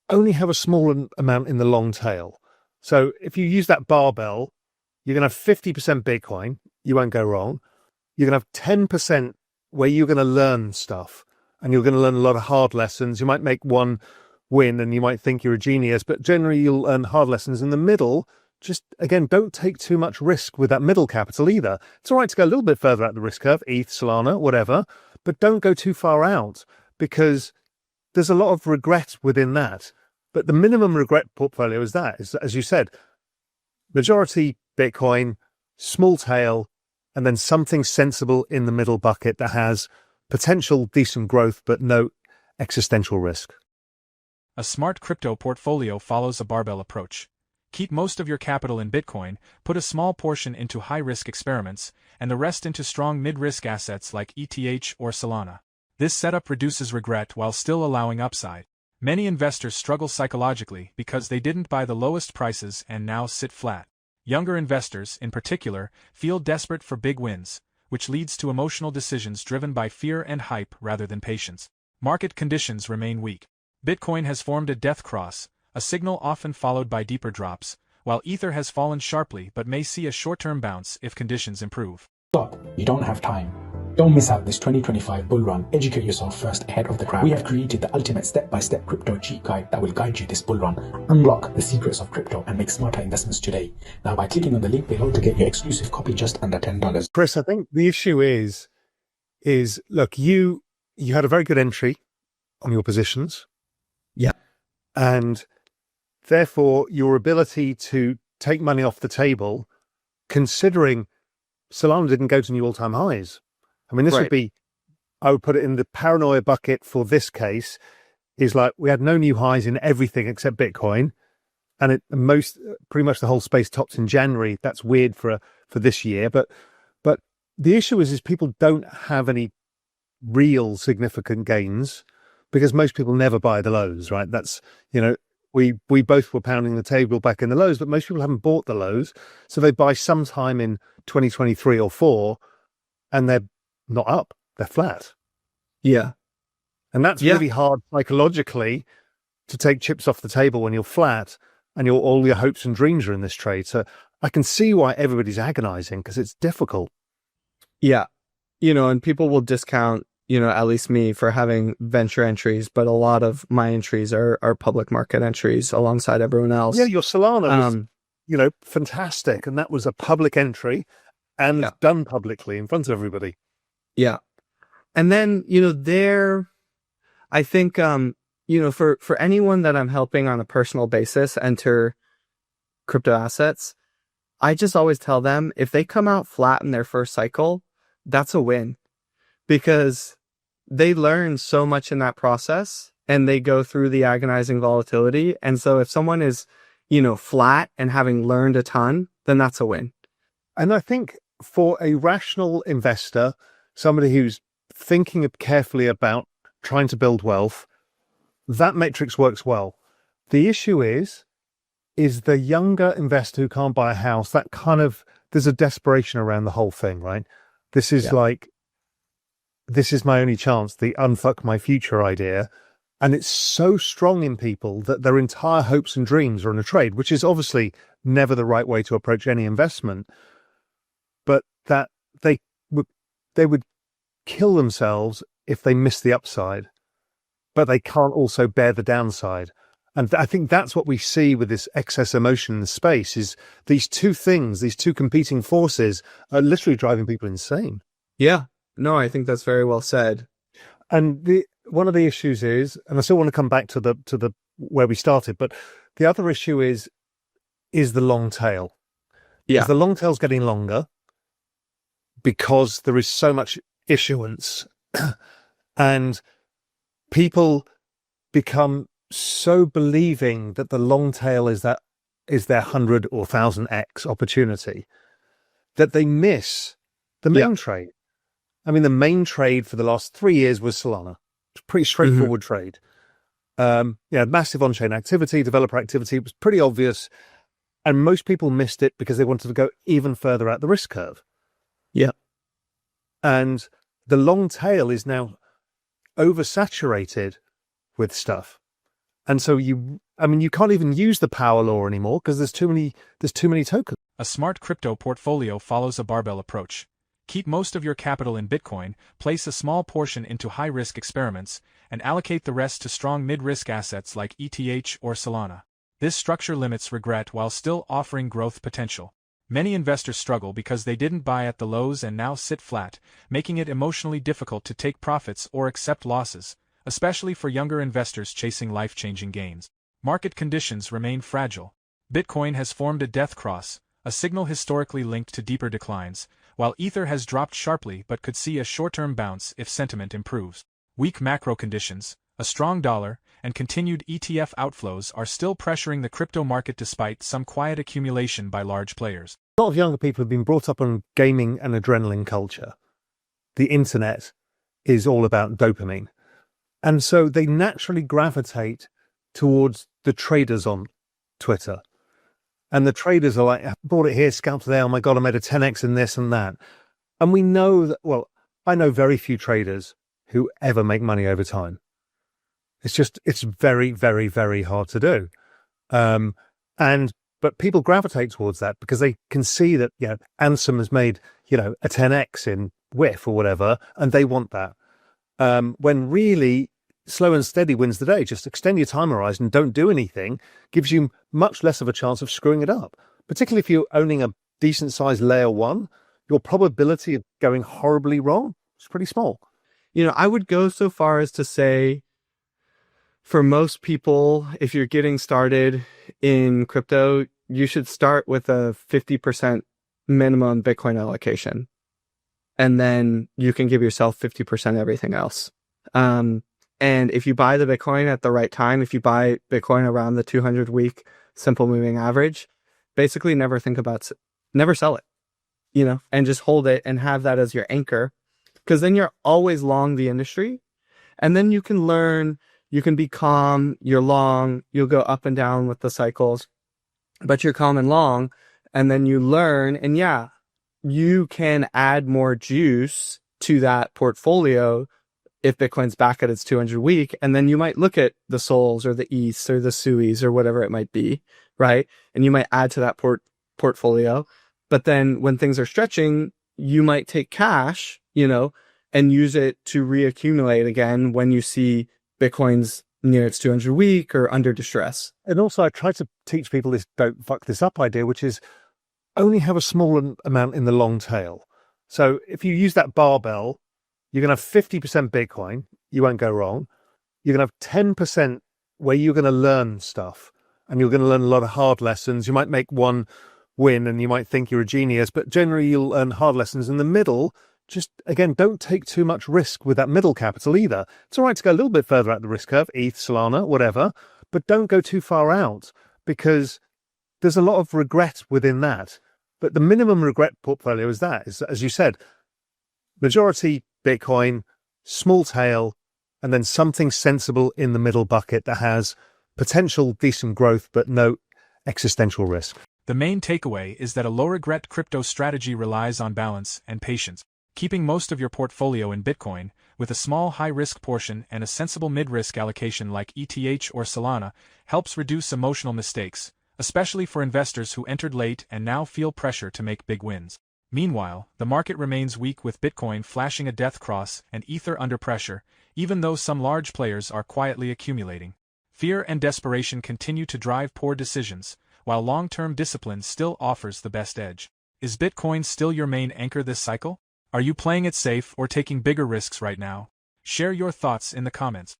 only have a small amount in the long tail. So if you use that barbell, you're going to have 50% Bitcoin. You won't go wrong. You're going to have 10% where you're going to learn stuff, and you're going to learn a lot of hard lessons. You might make one win and you might think you're a genius, but generally you'll learn hard lessons. In the middle, just, again, don't take too much risk with that middle capital either. It's all right to go a little bit further out the risk curve, ETH, Solana, whatever, but don't go too far out, because there's a lot of regret within that. But the minimum regret portfolio is that, is, as you said, majority Bitcoin, small tail, and then something sensible in the middle bucket that has potential decent growth, but no existential risk. A smart crypto portfolio follows a barbell approach. Keep most of your capital in Bitcoin, put a small portion into high-risk experiments, and the rest into strong mid-risk assets like ETH or Solana. This setup reduces regret while still allowing upside. Many investors struggle psychologically because they didn't buy the lowest prices and now sit flat. Younger investors, in particular, feel desperate for big wins, which leads to emotional decisions driven by fear and hype rather than patience. Market conditions remain weak. Bitcoin has formed a death cross, a signal often followed by deeper drops, while Ether has fallen sharply but may see a short-term bounce if conditions improve. Stop. You don't have time. Don't miss out this 2025 bull run. Educate yourself first ahead of the crowd. We have created the ultimate step-by-step crypto cheat guide that will guide you this bull run. Unlock the secrets of crypto and make smarter investments today. Now by clicking on the link below to get your exclusive copy just under $10. Chris, I think the issue is look, you had a very good entry on your positions. Yeah. And therefore, your ability to take money off the table, considering Solana didn't go to new all-time highs. I mean, this would be, I would put it in the paranoia bucket for this case, is like we had no new highs in everything except Bitcoin. And pretty much the whole space topped in January. That's weird for this year. But the issue is people don't have any real significant gains, because most people never buy the lows, right? That's, we both were pounding the table back in the lows, but most people haven't bought the lows. So they buy sometime in 2023 or 4, and they're not up, they're flat. Yeah. And that's really hard psychologically to take chips off the table when you're flat and all your hopes and dreams are in this trade. So I can see why everybody's agonizing, because it's difficult. Yeah. And people will discount, at least me, for having venture entries, but a lot of my entries are public market entries alongside everyone else. Yeah, your Solana was, fantastic. And that was a public entry and done publicly in front of everybody. Yeah. And then, I think, for anyone that I'm helping on a personal basis enter crypto assets, I just always tell them, if they come out flat in their first cycle, that's a win, because they learn so much in that process and they go through the agonizing volatility. And so if someone is, flat and having learned a ton, then that's a win. And I think for a rational investor, somebody who's thinking carefully about trying to build wealth, that metrics works well. The issue is the younger investor who can't buy a house, that kind of, there's a desperation around the whole thing, right? This is like, this is my only chance, the unfuck my future idea. And it's so strong in people that their entire hopes and dreams are in a trade, which is obviously never the right way to approach any investment. But that they would kill themselves if they miss the upside, but they can't also bear the downside. And I think that's what we see with this excess emotion in the space, is these two things, these two competing forces are literally driving people insane. Yeah, no, I think that's very well said. And one of the issues is, and I still want to come back to the where we started, but the other issue is the long tail. Yeah. The long tail's getting longer because there is so much issuance and people become so believing that the long tail is their 100 or 1000x opportunity that they miss the main trade. I mean, the main trade for the last 3 years was Solana. It's a pretty straightforward trade. Massive on-chain activity, developer activity. It was pretty obvious. And most people missed it because they wanted to go even further out the risk curve. Yeah. And the long tail is now oversaturated with stuff. And so you can't even use the power law anymore because there's too many tokens. A smart crypto portfolio follows a barbell approach. Keep most of your capital in Bitcoin, place a small portion into high-risk experiments, and allocate the rest to strong mid-risk assets like ETH or Solana. This structure limits regret while still offering growth potential. Many investors struggle because they didn't buy at the lows and now sit flat, making it emotionally difficult to take profits or accept losses, especially for younger investors chasing life-changing gains. Market conditions remain fragile. Bitcoin has formed a death cross, a signal historically linked to deeper declines, while Ether has dropped sharply but could see a short-term bounce if sentiment improves. Weak macro conditions, a strong dollar, and continued ETF outflows are still pressuring the crypto market despite some quiet accumulation by large players. A lot of younger people have been brought up on gaming and adrenaline culture. The internet is all about dopamine. And so they naturally gravitate towards the traders on Twitter. And the traders are like, I bought it here, scalped there, oh my God, I made a 10x in this and that. And we know that, well, I know very few traders who ever make money over time. It's very, very, very hard to do. But people gravitate towards that because they can see that, Ansem has made, a 10x in WIF or whatever, and they want that. When really slow and steady wins the day. Just extend your time horizon, don't do anything, gives you much less of a chance of screwing it up. Particularly if you're owning a decent sized layer one, your probability of going horribly wrong is pretty small. I would go so far as to say, for most people, if you're getting started in crypto, you should start with a 50% minimum Bitcoin allocation. And then you can give yourself 50% everything else. And if you buy the Bitcoin at the right time, if you buy Bitcoin around the 200-week simple moving average, basically never sell it, and just hold it and have that as your anchor, because then you're always long the industry. And then you can learn, you can be calm, you're long, you'll go up and down with the cycles, but you're calm and long, and then you learn, and you can add more juice to that portfolio if Bitcoin's back at its 200-week, and then you might look at the Sols or the ETHs or the SUIs or whatever it might be, right? And you might add to that portfolio. But then when things are stretching, you might take cash, and use it to reaccumulate again when you see Bitcoin's near its 200-week or under distress. And also, I try to teach people this don't fuck this up idea, which is only have a small amount in the long tail. So if you use that barbell, you're going to have 50% Bitcoin. You won't go wrong. You're going to have 10% where you're going to learn stuff, and you're going to learn a lot of hard lessons. You might make one win and you might think you're a genius, but generally you'll learn hard lessons. In the middle, just, again, don't take too much risk with that middle capital either. It's all right to go a little bit further out the risk curve, ETH, Solana, whatever, but don't go too far out because there's a lot of regret within that. But the minimum regret portfolio is, as you said, majority Bitcoin, small tail, and then something sensible in the middle bucket that has potential decent growth, but no existential risk. The main takeaway is that a low-regret crypto strategy relies on balance and patience. Keeping most of your portfolio in Bitcoin, with a small high-risk portion and a sensible mid-risk allocation like ETH or Solana, helps reduce emotional mistakes, especially for investors who entered late and now feel pressure to make big wins. Meanwhile, the market remains weak with Bitcoin flashing a death cross and Ether under pressure, even though some large players are quietly accumulating. Fear and desperation continue to drive poor decisions, while long-term discipline still offers the best edge. Is Bitcoin still your main anchor this cycle? Are you playing it safe or taking bigger risks right now? Share your thoughts in the comments.